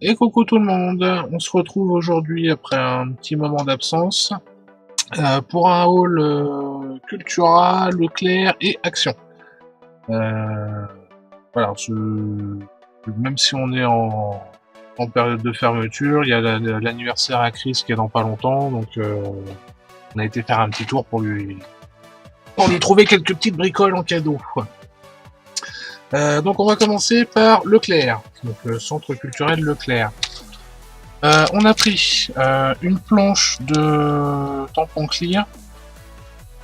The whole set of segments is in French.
Et coucou tout le monde, on se retrouve aujourd'hui après un petit moment d'absence pour un haul Cultura, Leclerc et Action. Voilà, même si on est en période de fermeture, il y a l'anniversaire à Chris qui est dans pas longtemps, donc on a été faire un petit tour pour lui trouver quelques petites bricoles en cadeau. Donc on va commencer par Leclerc, donc le centre culturel Leclerc. On a pris une planche de tampon clear.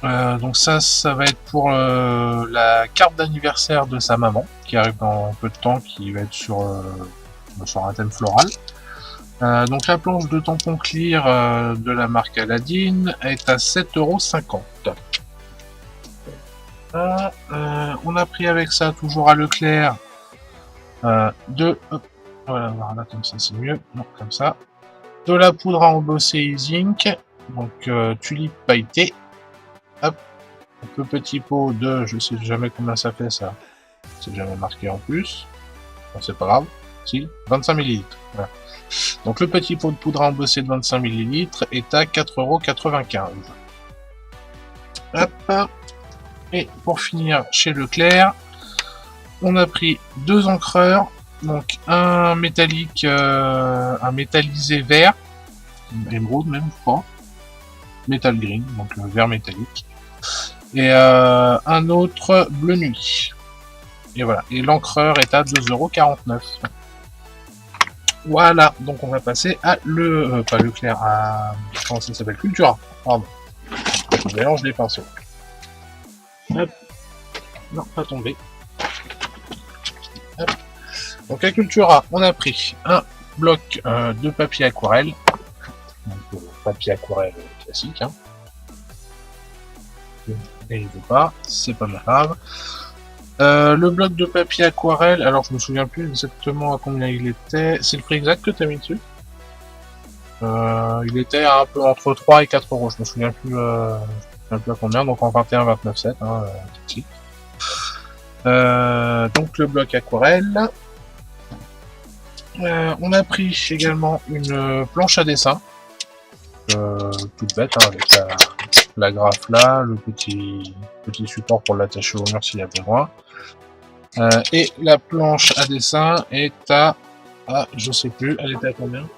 Donc ça va être pour la carte d'anniversaire de sa maman, qui arrive dans peu de temps, qui va être sur un thème floral. Donc la planche de tampon clear de la marque Aladdin est à 7,50 €. On a pris avec ça, toujours à Leclerc, voilà, comme ça c'est mieux, non, comme ça, de la poudre à embosser Zinc, donc tulipe pailletée, hop, le petit pot de, je sais jamais combien ça fait ça, c'est jamais marqué en plus, bon, c'est pas grave, si, 25 ml, voilà. Donc le petit pot de poudre à embosser de 25 ml est à 4,95 €. Hop. Et pour finir chez Leclerc, on a pris deux encreurs, donc un métallique, un métallisé vert, émeraude même je crois, metal green, donc vert métallique, et un autre bleu nuit. Et voilà, et l'encreur est à 2,49 €. Voilà, donc on va passer à pas Leclerc, à comment ça s'appelle, Cultura, pardon. Je mélange les pinceaux. Hop. Non, pas tombé. Hop. Donc à Cultura, on a pris un bloc de papier aquarelle. Donc papier aquarelle classique. Hein. Et il veut pas, c'est pas grave. Le bloc de papier aquarelle, alors je me souviens plus exactement à combien il était. C'est le prix exact que tu as mis dessus. Il était un peu entre 3 et 4 €, je me souviens plus. Un peu à combien, donc en 21,29,7 hein, donc le bloc aquarelle. On a pris également une planche à dessin, toute bête, hein, avec la grafe là, le petit support pour l'attacher au mur s'il y a besoin. Et la planche à dessin est à, je sais plus, elle était à combien?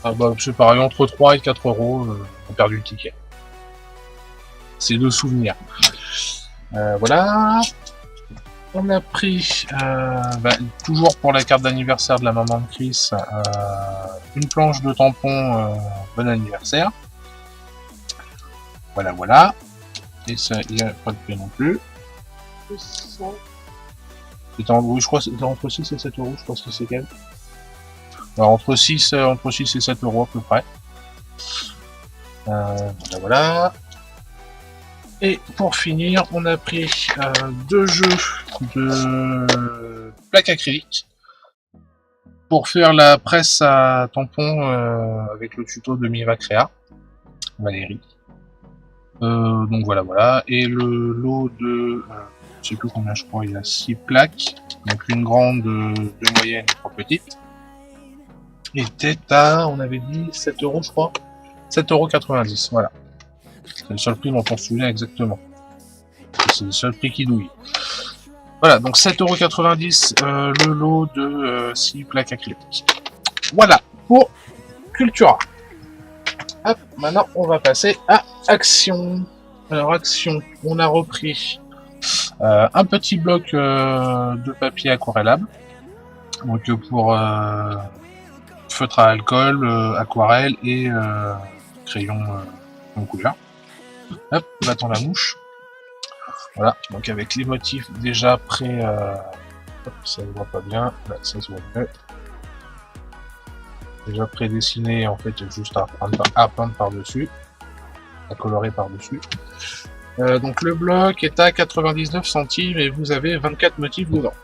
Ah bah c'est pareil, entre 3 et 4 €, on a perdu le ticket. C'est de souvenirs. Voilà. On a pris, toujours pour la carte d'anniversaire de la maman de Chris, une planche de tampon bon anniversaire. Voilà, voilà. Et ça, il n'y a pas de prix non plus. C'était oui, je crois que c'était entre 6 et 7 €, je pense que c'est quel. Alors entre 6 et 7 € à peu près. Voilà, voilà. Et pour finir, on a pris deux jeux de plaques acryliques pour faire la presse à tampon avec le tuto de Miva Créa, Valérie. Donc voilà, voilà. Et le lot de, je sais plus combien, je crois, il y a 6 plaques, donc une grande, deux moyennes et 3 petites. Était à, on avait dit 7 € je crois, 7,90 €, voilà. C'est le seul prix dont on se souvient exactement. C'est le seul prix qui douille. Voilà, donc 7,90 € le lot de 6 plaques acryliques. Voilà, pour Cultura. Hop, maintenant on va passer à Action. Alors Action, on a repris un petit bloc de papier aquarellable. Donc pour feutre à alcool, aquarelle et crayon en couleur. Hop, bâton la mouche. Voilà, donc avec les motifs déjà prêts, ça ne voit pas bien, là ça se voit mieux. Déjà prédessiné, en fait, juste à peindre par-dessus, à colorer par-dessus. Donc le bloc est à 99 centimes et vous avez 24 motifs dedans.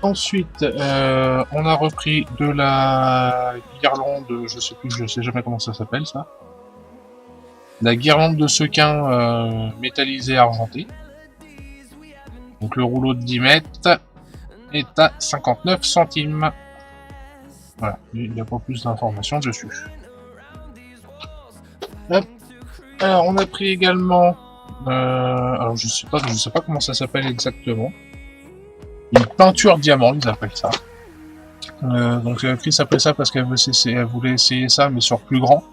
Ensuite, on a repris de la guirlande, je sais jamais comment ça s'appelle ça. La guirlande de sequin métallisée argentée. Donc le rouleau de 10 mètres est à 59 centimes. Voilà, il n'y a pas plus d'informations dessus. Hop. Alors, on a pris également... alors, je sais pas comment ça s'appelle exactement. Une peinture diamant, ils appellent ça. Donc, Chris appelait ça parce qu'elle voulait essayer ça, mais sur plus grand.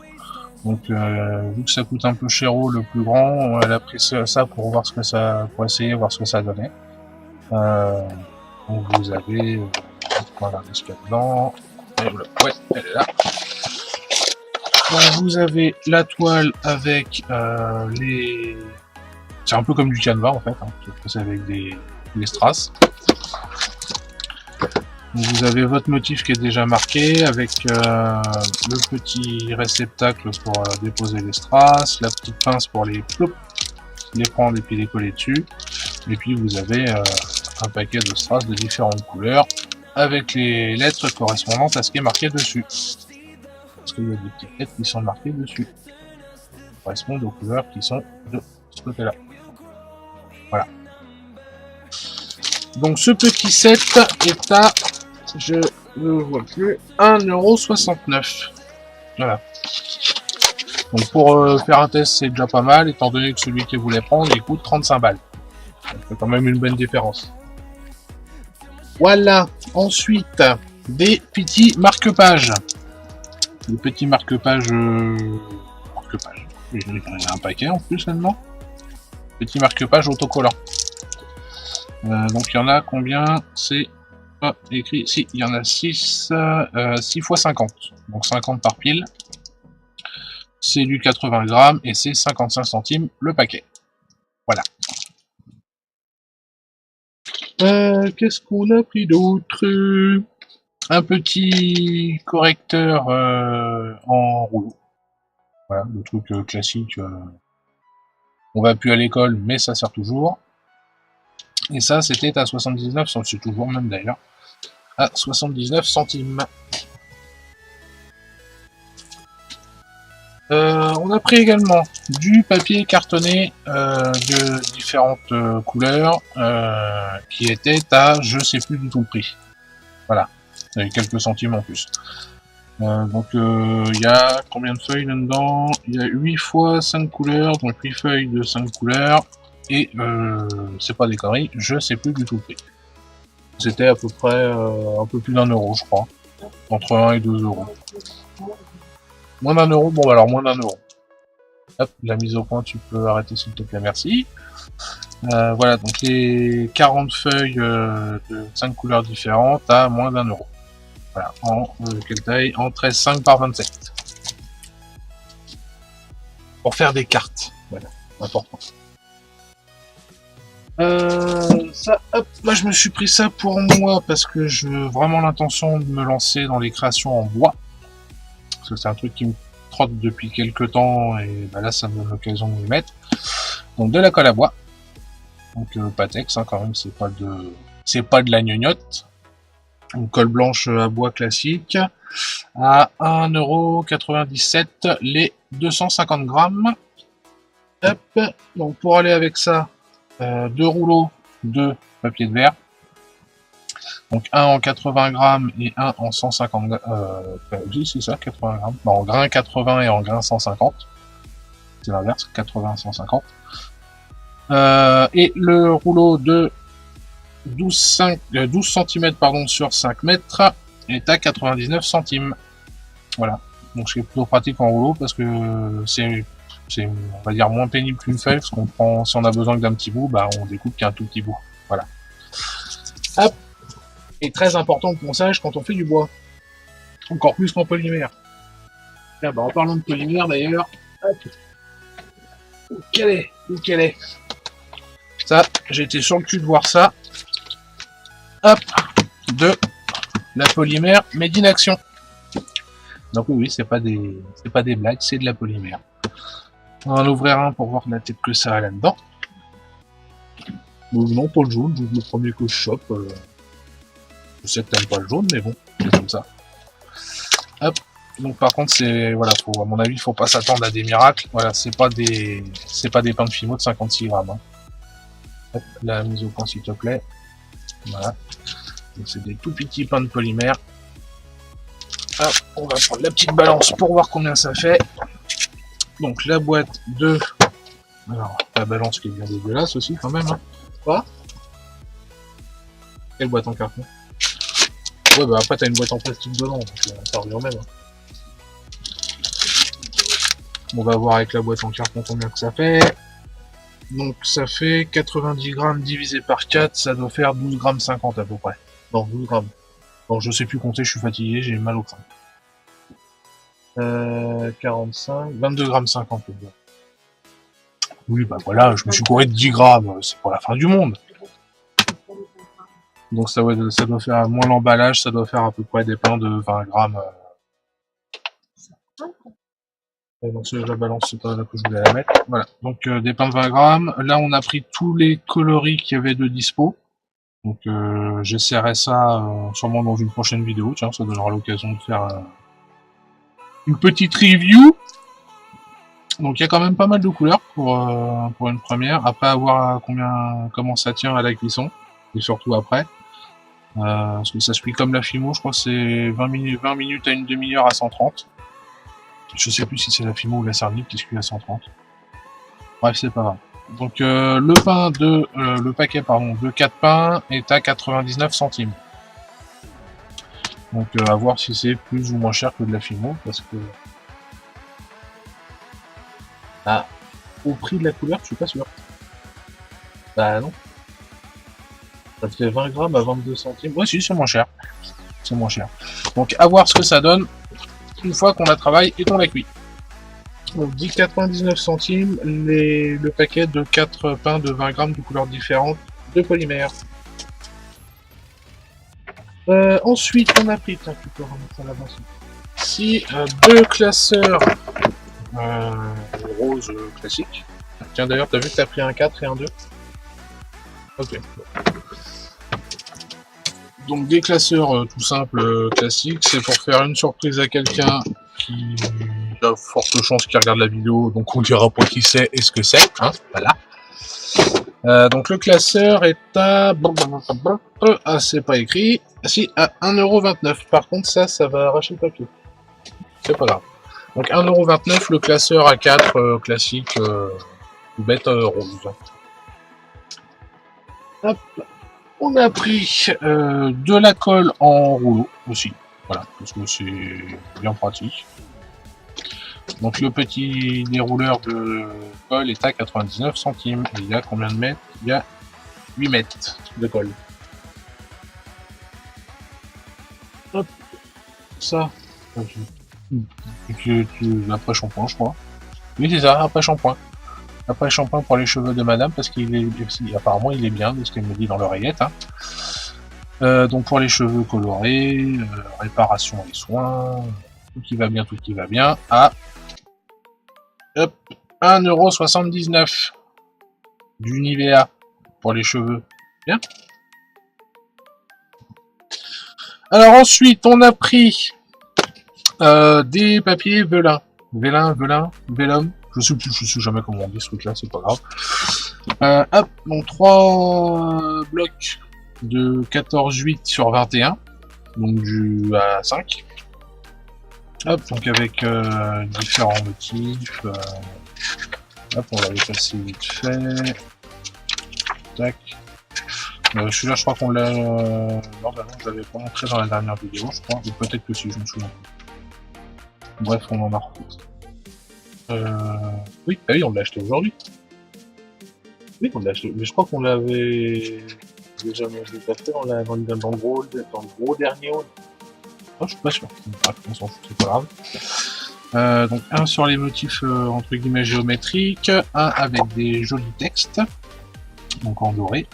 Donc, vu que ça coûte un peu cher le plus grand, elle a pris ça pour voir pour essayer voir ce que ça donnait. Donc, vous avez, voilà, ce qu'il y a dedans. Ouais, elle est là. Donc, vous avez la toile avec les... C'est un peu comme du canevas en fait, hein. C'est avec des strass. Donc, vous avez votre motif qui est déjà marqué avec le petit réceptacle pour déposer les strass, la petite pince pour les prendre et puis les coller dessus. Et puis vous avez un paquet de strass de différentes couleurs avec les lettres correspondantes à ce qui est marqué dessus. Parce qu'il y a des petites lettres qui sont marquées dessus. Qui correspondent aux couleurs qui sont de ce côté-là. Voilà. Donc ce petit set est à, je ne vois plus, 1,69 €. Voilà. Donc pour faire un test, c'est déjà pas mal, étant donné que celui qui voulait prendre, il coûte 35 balles. Donc c'est quand même une bonne différence. Voilà. Ensuite, des petits marque-pages. Des petits marque-pages... Il y a un paquet en plus là-dedans. Petits marque-pages autocollants. Donc il y en a combien? C'est pas écrit. Si, il y en a 6 x 50. Donc 50 par pile. C'est du 80 grammes et c'est 55 centimes le paquet. Voilà. Qu'est-ce qu'on a pris d'autre? Un petit correcteur en rouleau. Voilà, le truc classique. On va plus à l'école, mais ça sert toujours. Et ça, c'était à 79 centimes, c'est toujours même d'ailleurs, à 79 centimes. On a pris également du papier cartonné de différentes couleurs qui était à je sais plus du tout le prix. Voilà, avec quelques centimes en plus. Donc il y a combien de feuilles là-dedans? Il y a 8 fois 5 couleurs, donc 8 feuilles de 5 couleurs. Et c'est pas des conneries, je sais plus du tout le prix. C'était à peu près un peu plus d'1 €, je crois. Entre 1 et 2 €. Moins d'1 €, bon bah alors moins d'1 €. Hop, la mise au point, tu peux arrêter s'il te plaît, merci. Voilà, donc les 40 feuilles de 5 couleurs différentes à moins d'1 €. Voilà, en quelle taille? En 13,5 par 27. Pour faire des cartes, voilà, important. Ça, hop, moi je me suis pris ça pour moi parce que j'ai vraiment l'intention de me lancer dans les créations en bois. Parce que c'est un truc qui me trotte depuis quelques temps et bah là ça me donne l'occasion de m'y mettre. Donc de la colle à bois. Donc Patex, hein, quand même, c'est pas de la gnognotte. Une colle blanche à bois classique à 1,97 € les 250 grammes. Hop, donc pour aller avec ça, 2 rouleaux de papier de verre. Donc un en 80 grammes et un en 150 grammes. Oui, c'est ça, 80 grammes. Bon, en grain 80 et en grain 150. C'est l'inverse, 80-150. Et le rouleau de 12 cm sur 5 mètres est à 99 centimes. Voilà. Donc c'est plutôt pratique en rouleau parce que c'est on va dire moins pénible qu'une feuille, parce qu'on prend, si on a besoin d'un petit bout, bah on découpe qu'un tout petit bout. Voilà. Hop. Et très important le ponçage quand on fait du bois. Encore plus qu'en polymère. Là, bah, en parlant de polymère d'ailleurs, hop. Où qu'elle est? Ça, j'ai été sur le cul de voir ça. Hop, de la polymère Made in Action. Donc oui, c'est pas des blagues, c'est de la polymère. On va en ouvrir un pour voir la tête que ça a là-dedans. Bon, non, pas le jaune, le premier que je chope. Je sais que t'aimes pas le jaune, mais bon, c'est comme ça. Hop. Donc par contre, c'est voilà, à mon avis, faut pas s'attendre à des miracles. Voilà, c'est pas des pains de Fimo de 56 grammes. Hein. Hop, la mise au point s'il te plaît. Voilà. Donc c'est des tout petits pains de polymère. Hop, on va prendre la petite balance pour voir combien ça fait. Donc la boîte de... Alors, la balance qui est bien dégueulasse aussi quand même. Hein. Quoi? Quelle boîte en carton? Ouais, bah après t'as une boîte en plastique dedans, donc ça revient même. Hein. On va voir avec la boîte en carton combien que ça fait. Donc ça fait 90 grammes divisé par 4, ça doit faire 12 grammes 50 à peu près. Non, 12 grammes. Donc je sais plus compter, je suis fatigué, j'ai mal au crâne. 45, 22 grammes 50. Oui, bah voilà, je me suis couré de 10 grammes, c'est pas la fin du monde. Donc ça doit faire, moins l'emballage, ça doit faire à peu près des pains de 20 grammes. Donc la balance, c'est pas là que je voulais la mettre. Voilà, donc des pains de 20 grammes. Là, on a pris tous les coloris qu'il y avait de dispo. Donc j'essaierai ça sûrement dans une prochaine vidéo. Tiens, ça donnera l'occasion de faire une petite review. Donc il y a quand même pas mal de couleurs pour une première. Après, à voir comment ça tient à la cuisson. Et surtout après. Parce que ça se plie comme la Fimo, je crois que c'est 20 minutes à une demi-heure à 130. Je sais plus si c'est la Fimo ou la Sardinique qui se cuit à 130. Bref, c'est pas grave. Donc le paquet de 4 pains est à 99 centimes. Donc à voir si c'est plus ou moins cher que de la Fimo, parce que... Ah, au prix de la couleur, je suis pas sûr. Bah non. Ça fait 20 grammes à 22 centimes. Ouais, si, c'est moins cher. C'est moins cher. Donc à voir ce que ça donne une fois qu'on la travaille et qu'on la cuit. Donc 10,99 centimes le paquet de 4 pains de 20 grammes de couleurs différentes de polymère. Ensuite, on a pris, tiens, tu peux remettre à l'avance ici, deux classeurs rose classiques. Tiens, d'ailleurs, t'as vu que t'as pris un 4 et un 2? Ok. Donc des classeurs tout simples, classiques, c'est pour faire une surprise à quelqu'un qui a forte chance qu'il regarde la vidéo, donc on dira pas qui c'est et ce que c'est, hein, voilà. Donc le classeur est à... Ah, c'est pas écrit. Ah si, à 1,29€. Par contre, ça va arracher le papier. C'est pas grave. Donc 1,29€, le classeur A4 classique, bête rose. Hop. On a pris de la colle en rouleau aussi. Voilà, parce que c'est bien pratique. Donc le petit dérouleur de colle est à 99 centimes. Et il y a combien de mètres? Il y a 8 mètres de colle. Hop, ça. Après shampoing, je crois. Oui, c'est ça, après shampoing. Après shampoing pour les cheveux de madame, parce qu'il est apparemment il est bien, de ce qu'elle me dit dans l'oreillette. Hein. Donc pour les cheveux colorés, réparation et soins, tout qui va bien, tout qui va bien. À hop, 1,79€ du Nivea pour les cheveux. Bien. Alors ensuite, on a pris des papiers velin. Vélum. Je sais jamais comment on dit ce truc-là, c'est pas grave. Hop, donc 3 blocs de 14,8 sur 21, donc du A5. Hop, donc avec différents motifs. Hop, on va les passer vite fait. Tac. Celui-là, je crois qu'on l'a... Non, bah non, je l'avais pas montré dans la dernière vidéo, je crois. Ou peut-être que si, je me souviens. Bref, on en a refait. Oui, ah oui, on l'a acheté aujourd'hui. Oui, on l'a acheté, mais je crois qu'on l'avait déjà mangé café dans le gros dernier haul. Oh, je suis pas sûr. Bref, on s'en fout, c'est pas grave. Donc un sur les motifs entre guillemets géométriques, un avec des jolis textes, donc en doré.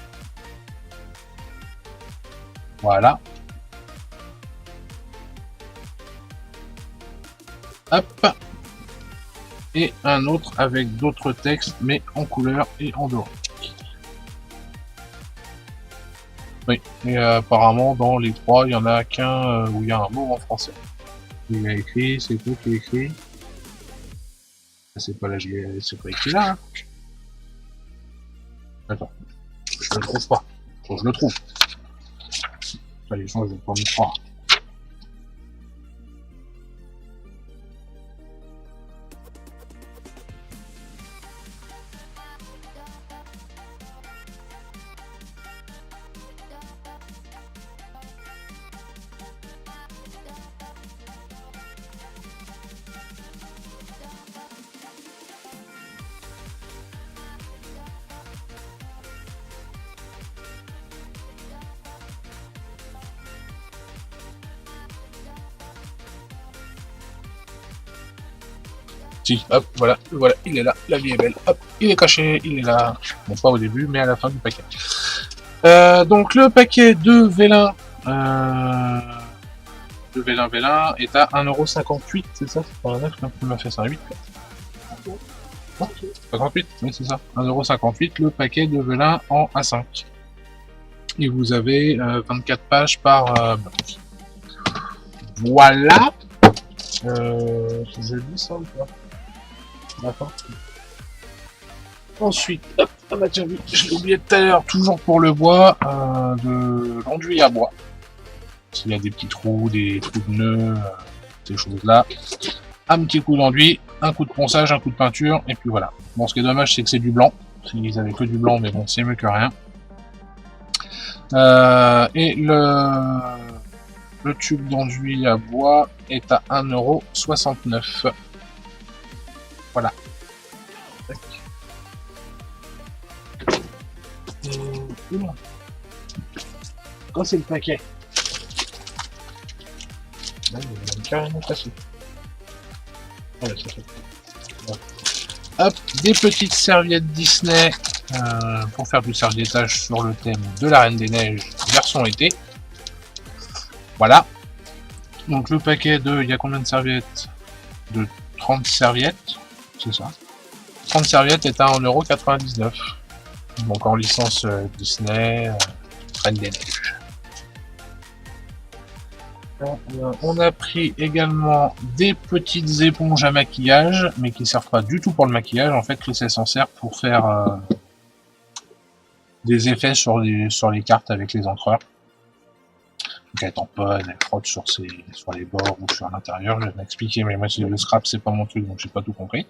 Voilà. Hop. Et un autre avec d'autres textes, mais en couleur et en doré. Oui, et apparemment dans les trois, il y en a qu'un où il y a un mot en français. Il a écrit, c'est quoi qui est écrit? C'est pas là, c'est pas écrit là. Hein. Attends, je le trouve pas. Faut que je le trouve. Ça, les gens, je vais pas me croire. Si, hop, voilà, il est là, la vie est belle, hop, il est caché, il est là. Bon, pas au début, mais à la fin du paquet. Donc le paquet de vélin, vélin est à 1,58€, c'est ça? C'est pas un 9, tu m'as fait ça à 8. 58, oui c'est ça, 1,58€, le paquet de vélin en A5. Et vous avez 24 pages par bloc. Voilà. Je dis ça ou pas? D'accord. Ensuite, hop, ah bah tiens, je l'ai oublié tout à l'heure, toujours pour le bois, de l'enduit à bois. S'il y a des petits trous, des trous de nœuds, ces choses-là. Un petit coup d'enduit, un coup de ponçage, un coup de peinture, et puis voilà. Bon, ce qui est dommage, c'est que c'est du blanc. Ils avaient que du blanc, mais bon, c'est mieux que rien. Et le tube d'enduit à bois est à 1,69€. Voilà. Quand c'est le paquet? Là, il est carrément passé. Voilà, ça fait. Voilà. Hop, des petites serviettes Disney pour faire du serviettage sur le thème de la Reine des Neiges version été. Voilà. Donc le paquet de... Il y a combien de serviettes? De 30 serviettes. C'est ça. 30 serviettes est à 1,99€. Donc en licence Disney, Reine des Neiges. On a pris également des petites éponges à maquillage, mais qui ne servent pas du tout pour le maquillage. En fait, ça s'en sert pour faire des effets sur les cartes avec les encreurs. Donc elle tamponne, elle frotte sur les bords ou sur l'intérieur. Je vais m'expliquer, mais moi le scrap c'est pas mon truc, donc j'ai pas tout compris.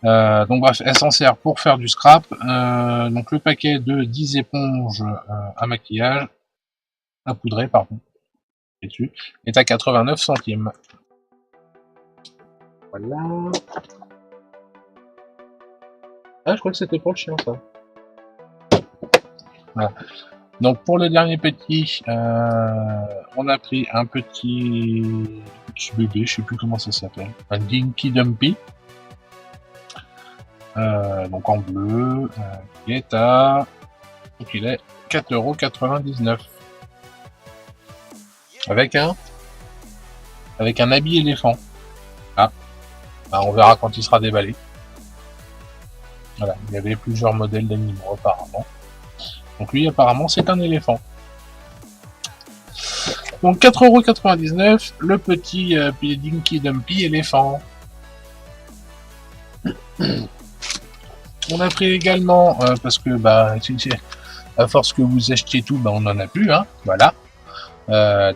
Donc bref, elle s'en sert pour faire du scrap. Donc le paquet de 10 éponges à maquillage, à poudrer, pardon, dessus, est à 89 centimes. Voilà. Ah, je crois que c'était pour le chien, ça. Voilà. Donc pour le dernier petit, on a pris un petit bébé, je sais plus comment ça s'appelle, un Dinky Dumpy. Donc en bleu, qui est à... Donc il est 4,99€. Avec un habit éléphant. Ah, bah, on verra quand il sera déballé. Voilà, il y avait plusieurs modèles d'animaux apparemment. Donc lui apparemment c'est un éléphant. Donc 4,99€, le petit Dinky Dumpy éléphant. On a pris également, parce que bah à force que vous achetiez tout, bah on en a plus, hein, voilà.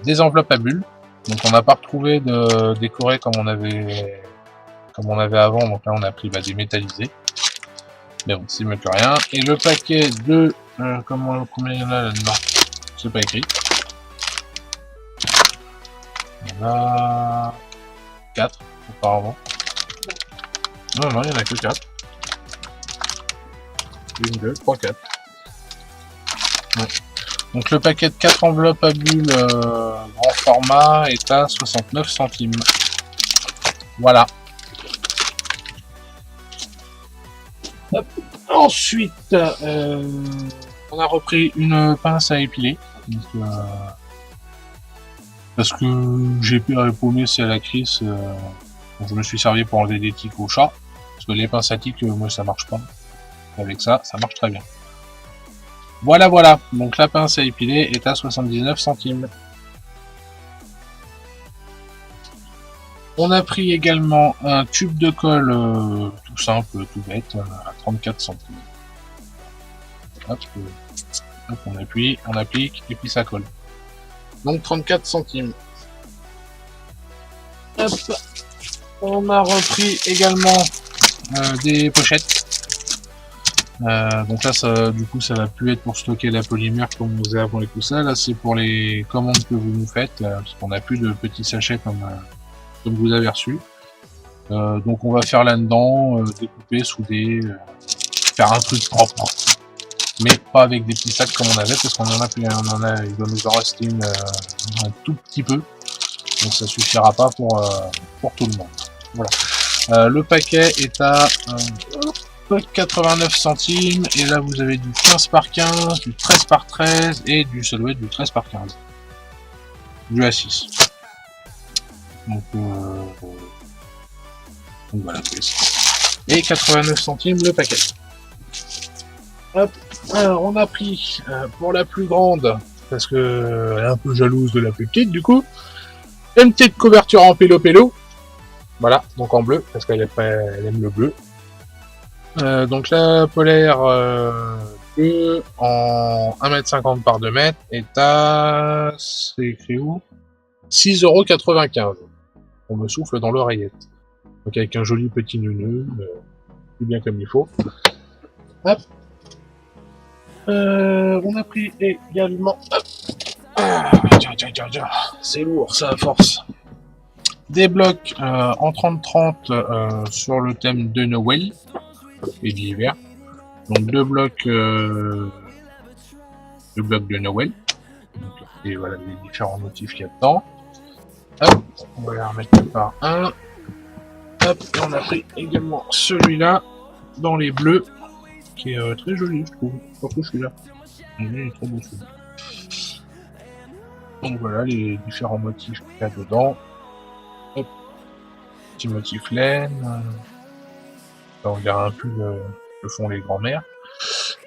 Des enveloppes à bulles. Donc on n'a pas retrouvé de décoré comme on avait avant, donc là on a pris des métallisés. Mais bon, c'est mieux que rien. Et le paquet de combien il y en a là-dedans? C'est pas écrit. Il y en a 4 apparemment. Non, il y en a que 4. 1, 2, 3, 4. Ouais. Donc le paquet de 4 enveloppes à bulles grand format est à 69 centimes. Voilà. Hop. Ensuite, on a repris une pince à épiler. Donc, parce que j'ai paumé c'est à la crise. Donc je me suis servi pour enlever des tiques au chat. Parce que les pinces à tiques, moi ça marche pas. Avec ça, ça marche très bien. Voilà, voilà. Donc la pince à épiler est à 79 centimes. On a pris également un tube de colle tout simple, tout bête, à 34 centimes. Hop, on appuie, on applique, et puis ça colle. Donc 34 centimes. Hop. On a repris également des pochettes. Donc là, du coup, ça va plus être pour stocker la polymère comme on faisait avant et tout ça. Là, c'est pour les commandes que vous nous faites, parce qu'on n'a plus de petits sachets comme vous avez reçu. Donc on va faire là-dedans, découper, souder, faire un truc propre. Mais pas avec des petits sacs comme on avait, parce qu'on en a plus, il doit nous en rester un tout petit peu. Donc ça suffira pas pour tout le monde. Voilà. Le paquet est à 89 centimes, et là vous avez du 15 par 15, du 13 par 13, et du silhouette du 13 par 15. Du A6. Donc voilà, et 89 centimes le paquet. Hop, alors on a pris pour la plus grande, parce que elle est un peu jalouse de la plus petite du coup, une petite couverture en pélo-pélo. Voilà, donc en bleu, parce qu'elle aime le bleu. Donc la polaire bleu en 1,50 m par 2 m est à... c'est écrit où? 6,95 €. On me souffle dans l'oreillette. Donc avec un joli petit neuneu, tout bien comme il faut. Hop. On a pris également... c'est lourd ça à force. Des blocs en 30-30 sur le thème de Noël et d'hiver. Donc deux blocs de Noël. Donc, et voilà les différents motifs qu'il y a dedans. Hop, on va les remettre par un. Hop, et on a pris également celui-là dans les bleus, qui est très joli, je trouve. Surtout celui-là. Il est trop beau celui-là. Donc voilà les différents motifs qu'il y a dedans. Hop, petit motif laine. On dirait un peu le font les grands-mères.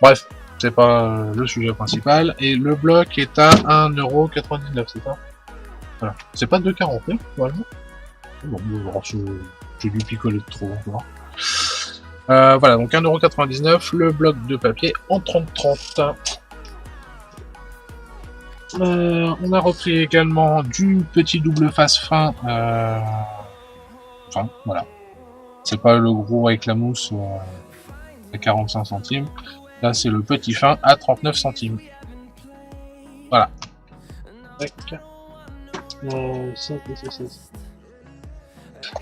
Bref, c'est pas le sujet principal. Et le bloc est à 1,99 €, c'est ça? Voilà. C'est pas 2,49 voilà. Bon, j'ai dû picoler de trop encore. Voilà, donc 1,99 € le bloc de papier en 30-30. On a repris également du petit double face fin. Enfin, voilà. C'est pas le gros avec la mousse à 45 centimes. Là, c'est le petit fin à 39 centimes. Voilà.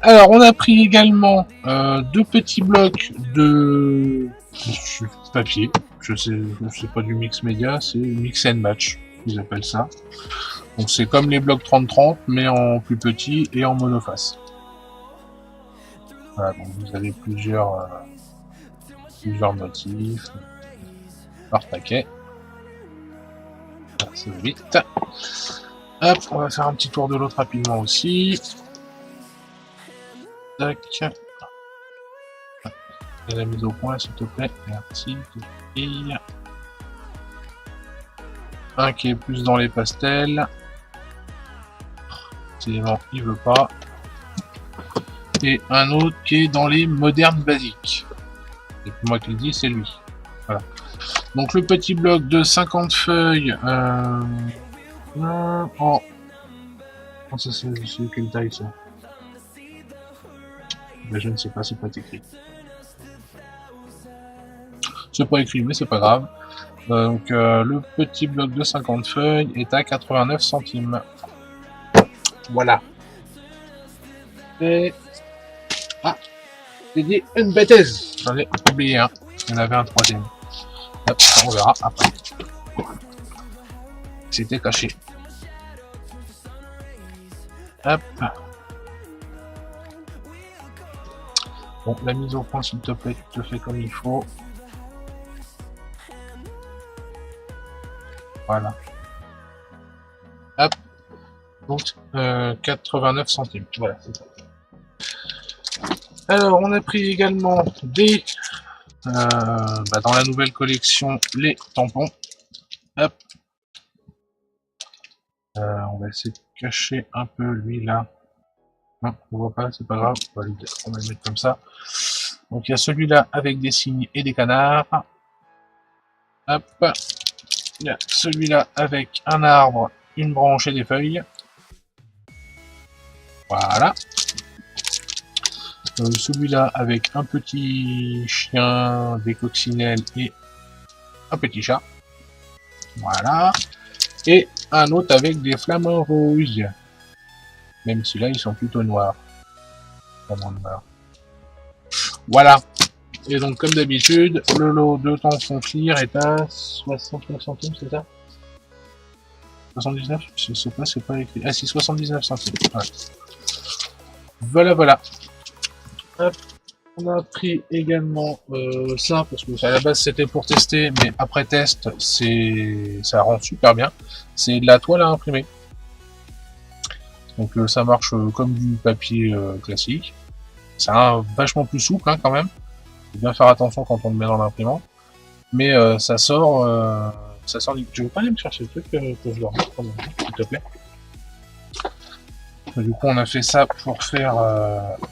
Alors, on a pris également deux petits blocs de papier. Je sais pas du mix média, c'est mix and match, ils appellent ça. Donc, c'est comme les blocs 30-30, mais en plus petit et en monoface. Voilà, donc vous avez plusieurs motifs par paquet. Ça va vite. Hop, on va faire un petit tour de l'autre rapidement aussi. Tac. Et la mise au point, s'il te plaît. Merci. Et un qui est plus dans les pastels. Décidément, il veut pas. Et un autre qui est dans les modernes basiques. C'est moi qui le dis, c'est lui. Voilà. Donc le petit bloc de 50 feuilles. Oh, ça c'est quelle taille ça? Ben, je ne sais pas, c'est pas écrit. C'est pas écrit, mais c'est pas grave. Donc le petit bloc de 50 feuilles est à 89 centimes. Voilà. Et... ah, j'ai dit une bêtise. J'en ai oublié un. Il y en avait un troisième. Hop, on verra après. C'était caché. Hop. Bon, la mise au point, s'il te plaît, tu te fais comme il faut. Voilà. Hop. Donc, 89 centimes. Voilà, c'est ça. Alors, on a pris également des... dans la nouvelle collection, les tampons. Hop. On va essayer de cacher un peu lui là. Non, on voit pas, c'est pas grave. On va le mettre comme ça. Donc il y a celui-là avec des cygnes et des canards. Hop. Il y a celui-là avec un arbre, une branche et des feuilles. Voilà. Celui-là avec un petit chien, des coccinelles et un petit chat. Voilà. Et un autre avec des flamants rouges. Même si là ils sont plutôt noirs. Voilà. Et donc comme d'habitude, le lot de tampons FLIR est à 69 centimes, c'est ça? 79? Je sais pas, c'est pas écrit. Ah si, 79 centimes. Voilà. Voilà. Hop. On a pris également ça, parce que à la base c'était pour tester, mais après test, ça rend super bien. C'est de la toile à imprimer. Donc ça marche comme du papier classique. C'est vachement plus souple hein, quand même. Faut bien faire attention quand on le met dans l'imprimante. Mais ça sort. Je veux pas aller me chercher le truc que je dois remettre, s'il te plaît. Du coup, on a fait ça pour faire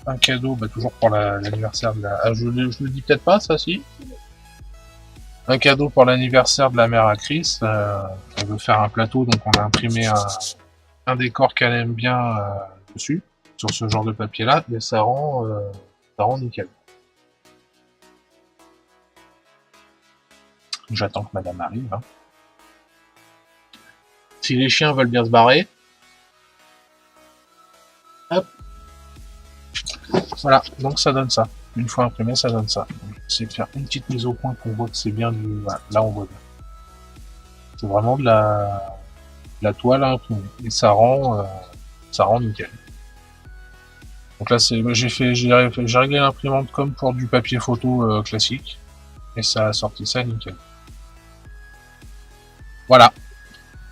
un cadeau, toujours pour l'anniversaire de la... Ah, je le dis peut-être pas, ça, si. Un cadeau pour l'anniversaire de la mère à Chris. Elle veut faire un plateau, donc on a imprimé un décor qu'elle aime bien dessus, sur ce genre de papier-là, et ça rend nickel. J'attends que madame arrive. Hein. Si les chiens veulent bien se barrer... Hop. Voilà, donc ça donne ça. Une fois imprimé, ça donne ça. C'est de faire une petite mise au point qu'on voit que c'est bien du... Voilà, là on voit bien. C'est vraiment de la toile à imprimer. Et ça rend nickel. Donc là, j'ai réglé l'imprimante comme pour du papier photo classique. Et ça a sorti ça nickel. Voilà.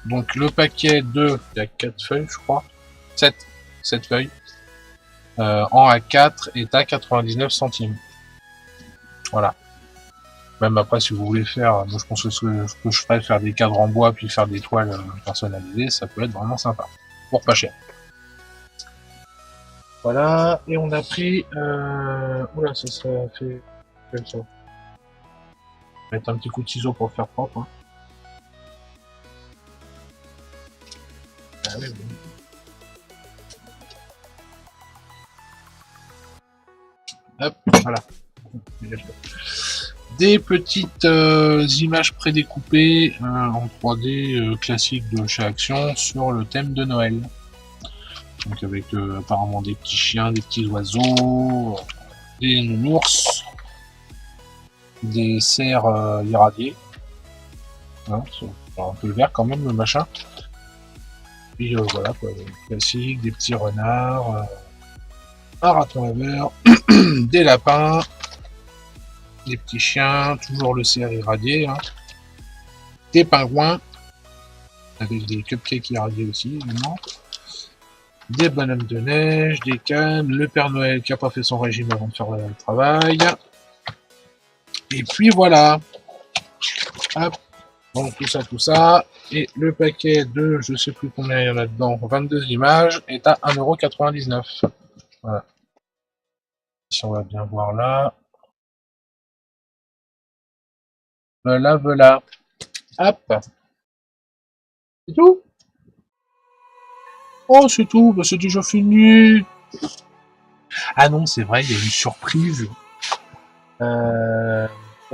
Donc le paquet il y a 4 feuilles, je crois. 7 feuilles. En A4 est à 99 centimes. Voilà. Même après, si vous voulez faire, moi je pense que ce que je ferais, faire des cadres en bois puis faire des toiles personnalisées, ça peut être vraiment sympa. Pour pas cher. Voilà, et on a pris... Oula, ça fait... Comme ça. Mettre un petit coup de ciseau pour le faire propre. Hein. Ah oui, oui. Hop, voilà. Des petites images prédécoupées en 3D classique de chez Action sur le thème de Noël. Donc avec apparemment des petits chiens, des petits oiseaux, des nounours, des cerfs irradiés. Hein, c'est un peu vert quand même le machin. Puis voilà quoi, classique, des petits renards, un raton laveur, des lapins, des petits chiens, toujours le cerf irradié, hein, des pingouins, avec des cupcakes irradiés aussi évidemment, des bonhommes de neige, des cannes, le Père Noël qui a pas fait son régime avant de faire le travail, et puis voilà. Hop. Donc tout ça, et le paquet de, je sais plus combien il y en a dedans, 22 images, est à 1,99 €. Voilà. Si on va bien voir là. Voilà. Hop. C'est tout? Oh, c'est tout, c'est déjà fini. Ah non, c'est vrai, il y a une surprise. Mon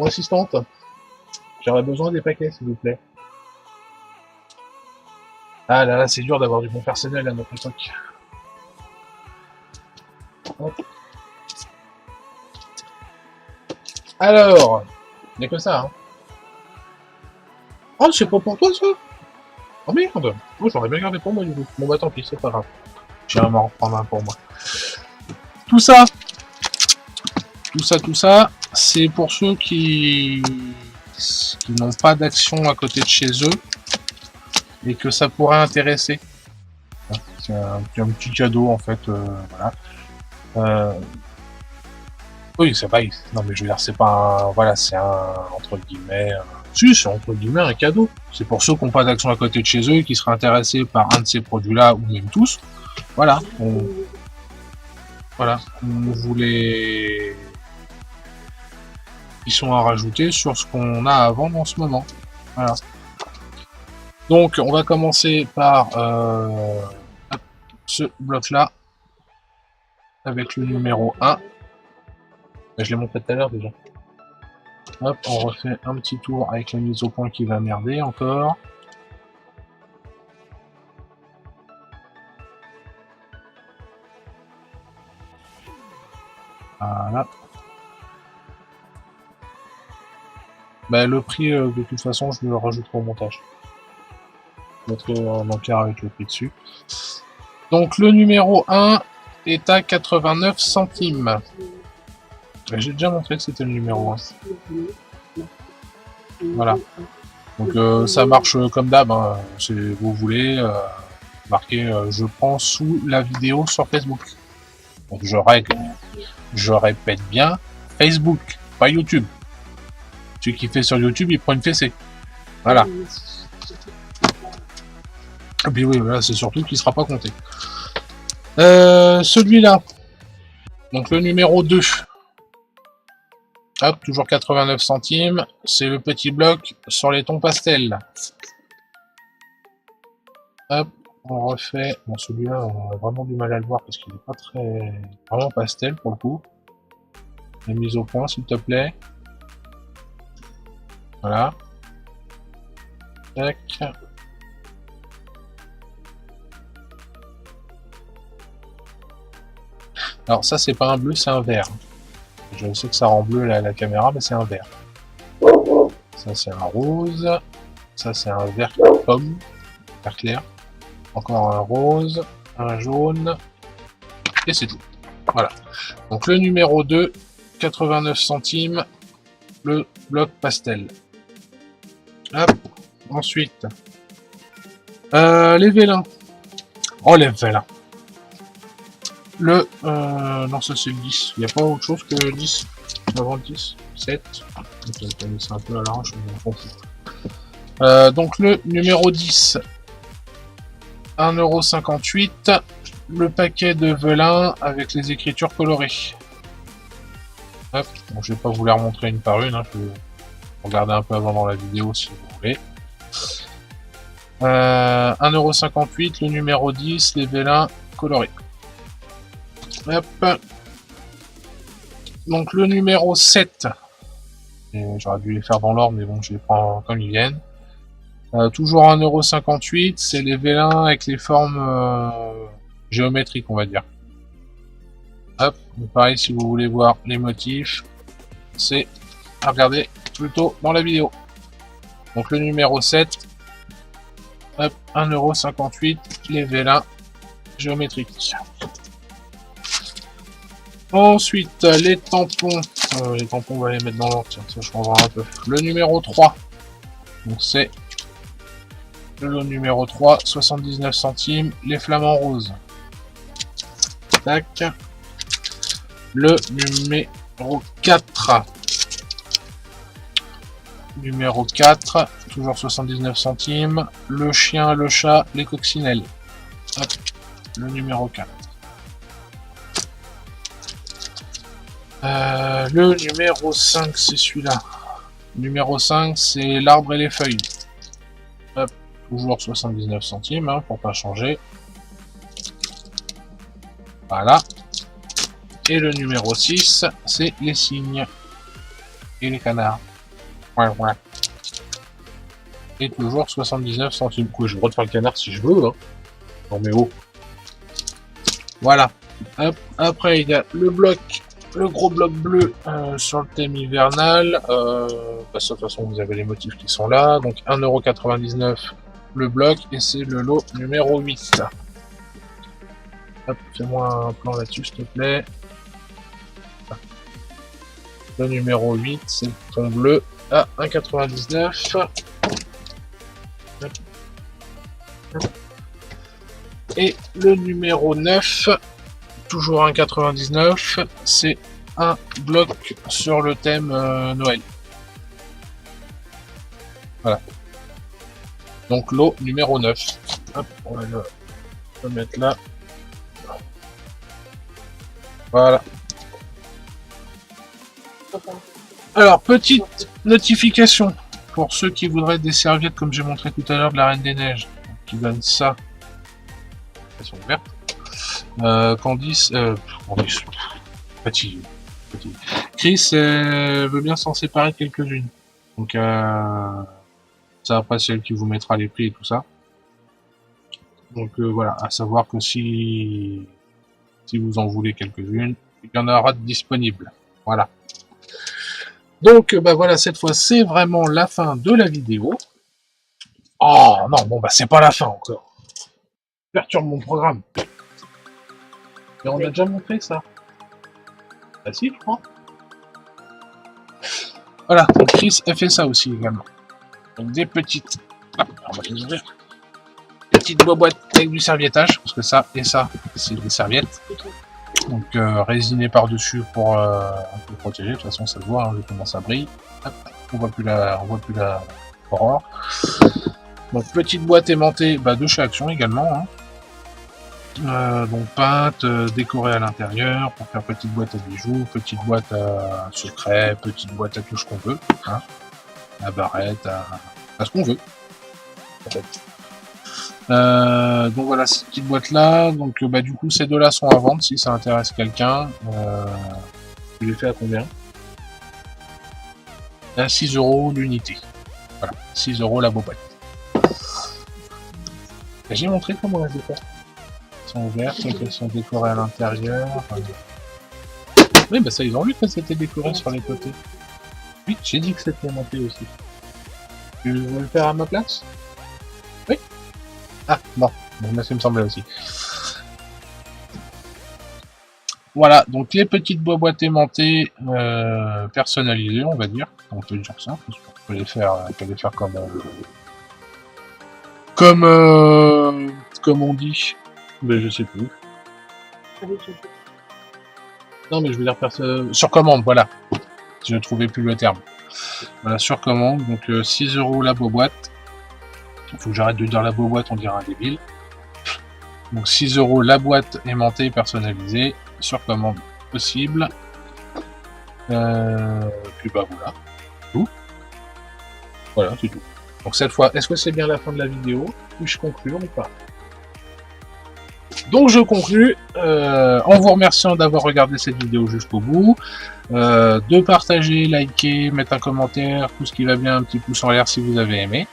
assistante, j'aurais besoin des paquets, s'il vous plaît. Ah là là, c'est dur d'avoir du bon personnel à notre époque. Hop. Alors, il n'y a que ça, hein. Oh, c'est pas pour toi, ça? Oh merde! Oh, j'aurais bien gardé pour moi, du coup. Bon bah tant pis, c'est pas grave. J'irai m'en reprendre un pour moi. Tout ça, c'est pour ceux qui n'ont pas d'action à côté de chez eux et que ça pourrait intéresser. C'est un petit cadeau en fait, voilà. Oui, c'est pas. Non mais je veux dire, c'est pas un. Voilà, c'est un entre guillemets. Si, c'est entre guillemets un cadeau. C'est pour ceux qui n'ont pas d'action à côté de chez eux et qui seraient intéressés par un de ces produits-là ou même tous. Voilà. Voilà. On voulait. Ils sont à rajouter sur ce qu'on a à vendre en ce moment. Voilà. Donc, on va commencer par ce bloc-là avec le numéro 1. Je l'ai montré tout à l'heure déjà. Hop, on refait un petit tour avec la mise au point qui va merder encore. Voilà. Bah, le prix, de toute façon, je le rajouterai au montage. Je mettrai un encart avec le prix dessus. Donc, le numéro 1 est à 89 centimes. J'ai déjà montré que c'était le numéro 1. Voilà. Donc ça marche comme d'hab, hein. Si vous voulez, marquer je prends sous la vidéo sur Facebook. Donc je répète bien, Facebook, pas YouTube. Celui qui fait sur YouTube, il prend une fessée. Voilà. Et puis oui, voilà, c'est surtout qu'il ne sera pas compté. Celui-là. Donc le numéro 2. Hop, toujours 89 centimes. C'est le petit bloc sur les tons pastels. Hop, on refait. Bon, celui-là, on a vraiment du mal à le voir parce qu'il n'est pas très... vraiment pastel pour le coup. La mise au point, s'il te plaît. Voilà. Tac. Alors ça, c'est pas un bleu, c'est un vert. Je sais que ça rend bleu la caméra, mais c'est un vert. Ça, c'est un rose. Ça, c'est un vert pomme. Vert clair. Encore un rose. Un jaune. Et c'est tout. Voilà. Donc le numéro 2, 89 centimes. Le bloc pastel. Hop. Ensuite. Les vélins. Oh, les vélins. Non, ça c'est le 10. Il n'y a pas autre chose que le 10 avant le 10. 7. C'est un peu à l'arrache, mais on s'en fout. Donc le numéro 10. 1,58 €. Le paquet de velin avec les écritures colorées. Hop. Bon, je vais pas vous les remontrer une par une. Hein. Je vais regarder un peu avant dans la vidéo si vous voulez. 1,58 €. Le numéro 10. Les vélins colorés. Hop. Donc le numéro 7. J'aurais dû les faire dans l'ordre, mais bon, je les prends comme ils viennent. Toujours 1,58 €. C'est les vélins avec les formes géométriques, on va dire. Hop. Pareil, si vous voulez voir les motifs, c'est à regarder plutôt dans la vidéo. Donc le numéro 7. Hop. 1,58 €. Les vélins géométriques. Ensuite, les tampons. Les tampons, on va les mettre dans l'ordre, tiens, ça changera un peu. Le numéro 3. Donc c'est le numéro 3, 79 centimes. Les flamants roses. Tac. Le numéro 4. Numéro 4, toujours 79 centimes. Le chien, le chat, les coccinelles. Hop. Le numéro 4. Le numéro 5, c'est celui-là. Numéro 5, c'est l'arbre et les feuilles. Hop, toujours 79 centimes, hein, pour pas changer. Voilà. Et le numéro 6, c'est les cygnes. Et les canards. Ouais, ouais. Et toujours 79 centimes. Quoi, j'ai le droit de faire le canard si je veux, hein. Non mais oh. Voilà. Hop. Après, il y a le bloc. Le gros bloc bleu sur le thème hivernal. Parce que de toute façon, vous avez les motifs qui sont là. Donc 1,99 € le bloc. Et c'est le lot numéro 8. Hop, fais-moi un plan là-dessus, s'il te plaît. Le numéro 8, c'est le ton bleu à 1,99 €. Et le numéro 9. Toujours 1,99 €, c'est un bloc sur le thème Noël. Voilà. Donc lot numéro 9. Hop, on va le mettre là. Voilà. Alors, petite notification pour ceux qui voudraient des serviettes comme j'ai montré tout à l'heure de la Reine des Neiges, qui donnent ça. Elles sont vertes. Candice, petit. Chris veut bien s'en séparer quelques-unes. Donc ça après c'est elle qui vous mettra les prix et tout ça. Donc voilà, à savoir que si vous en voulez quelques-unes, il y en aura disponibles. Voilà. Donc bah voilà, cette fois c'est vraiment la fin de la vidéo. Oh non, bon bah c'est pas la fin encore. Perturbe mon programme. Et on a déjà montré ça. Ah si, je crois. Voilà, donc Chris a fait ça aussi également. Donc des petites... Hop, on va les ouvrir. Petites boîtes avec du serviettage, parce que ça et ça, c'est des serviettes. Donc résiné par-dessus pour protéger, de toute façon ça se voit, hein, comment ça brille. Hop, on voit plus la aurore. Donc petite boîte aimantée de chez Action également. Hein. Donc peinte, décorée à l'intérieur pour faire petite boîte à bijoux, petite boîte à secret, petite boîte à tout ce qu'on veut. Hein. À barrette, à ce qu'on veut. En fait. Donc voilà, cette petite boîte là, donc du coup ces deux là sont à vendre si ça intéresse quelqu'un. Je l'ai fait à combien? À 6 € l'unité. Voilà, 6 € la boîte. J'ai montré comment elles étaient. Elles sont ouvertes, elles sont décorées à l'intérieur. Oui, ça ils ont vu que c'était décoré sur les côtés. Oui, j'ai dit que c'était monté aussi. Tu veux le faire à ma place? Oui. Ah, bon, ça me semblait aussi. Voilà, donc les petites boîtes aimantées personnalisées, on va dire. On peut dire ça, parce qu'on peut les faire comme on dit. Mais je sais plus. Non, mais je veux dire sur commande, voilà. Je ne trouvais plus le terme. Voilà, sur commande, donc 6 € la boîte. Il faut que j'arrête de dire la boîte, on dirait un débile. Donc 6 € la boîte aimantée personnalisée, sur commande possible. Puis voilà. Tout. Voilà, c'est tout. Donc cette fois, est-ce que c'est bien la fin de la vidéo? Puis-je conclure ou pas? Donc je conclus en vous remerciant d'avoir regardé cette vidéo jusqu'au bout, de partager, liker, mettre un commentaire, tout ce qui va bien, un petit pouce en l'air si vous avez aimé.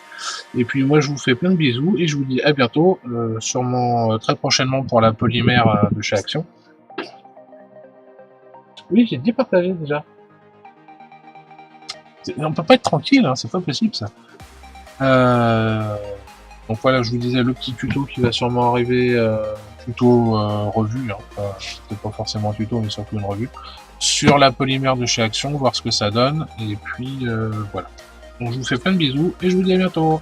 Et puis moi je vous fais plein de bisous et je vous dis à bientôt, sûrement très prochainement pour la polymère de chez Action. Oui, j'ai dit partager déjà. On peut pas être tranquille, hein, c'est pas possible ça. Donc voilà, je vous disais le petit tuto qui va sûrement arriver, tuto revue, hein, peut-être pas forcément un tuto mais surtout une revue, sur la polymère de chez Action, voir ce que ça donne, et puis voilà. Donc je vous fais plein de bisous et je vous dis à bientôt.